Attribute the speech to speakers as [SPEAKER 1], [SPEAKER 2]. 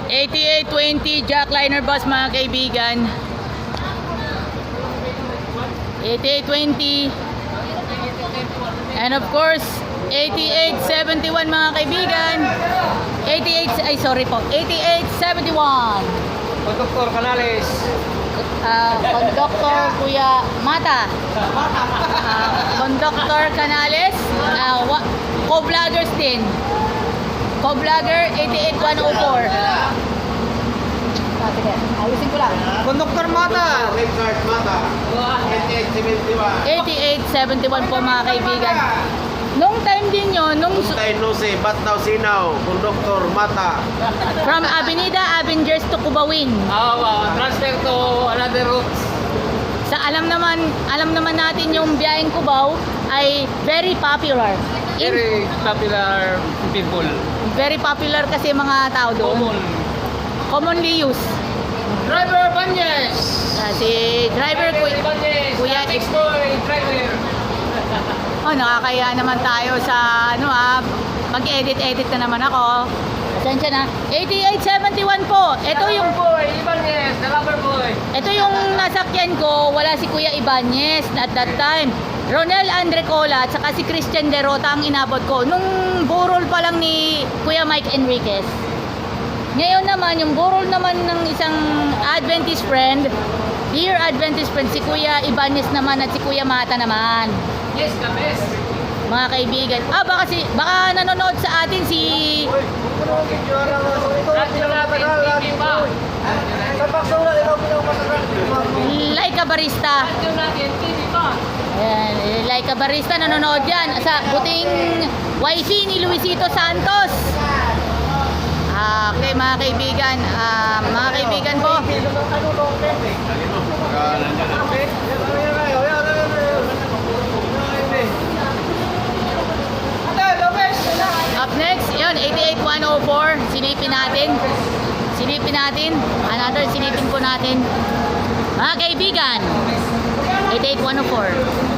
[SPEAKER 1] 8820 jackliner bus mga kaibigan. 8820. And of course, 8871 mga kaibigan. 8871.
[SPEAKER 2] Conductor Canales.
[SPEAKER 1] Conductor Kuya Mata. Conductor Canales. Co-vloggers din. Co-vlogger 88104. Sige, ayusin ko lang.
[SPEAKER 2] Conductor Mata.
[SPEAKER 3] Richard Mata. 8871.
[SPEAKER 1] 8871 po mga kaibigan. Nung time din yun, nung
[SPEAKER 3] Tayo no si Bataw Sinaw. Conductor Mata.
[SPEAKER 1] from Avenida Avengers to Cubawin.
[SPEAKER 2] Transfer to another routes.
[SPEAKER 1] Sa alam naman natin yung biyaheng Cubao ay very popular.
[SPEAKER 2] Very popular people.
[SPEAKER 1] Very popular kasi mga tao doon. Commonly used.
[SPEAKER 2] Driver Banyes.
[SPEAKER 1] Si driver Kuya
[SPEAKER 2] Next boy, driver.
[SPEAKER 1] Nakakaya naman tayo sa mag-edit na naman ako. Pasensya na. 8871 po. Ito yung
[SPEAKER 2] boy, Ibanez, the lover boy.
[SPEAKER 1] Ito yung nasakyan ko, wala si Kuya Ibanez at that time. Ronel Andrecola at saka si Christian Derota ang inabot ko nung burol pa lang ni Kuya Mike Enriquez. Ngayon naman, yung burol naman ng isang Adventist friend, dear Adventist friend, si Kuya Ibanez naman at si Kuya Mata naman.
[SPEAKER 2] Yes, the best.
[SPEAKER 1] Mga kaibigan. Baka nanonood sa atin si Laika Barista. Ayan, Laika Barista nanonood yan sa buting YC ni Luisito Santos. Okay mga kaibigan, po. Up next, yun, 88104, silipin natin, another silipin po natin. Mga kaibigan, 88104.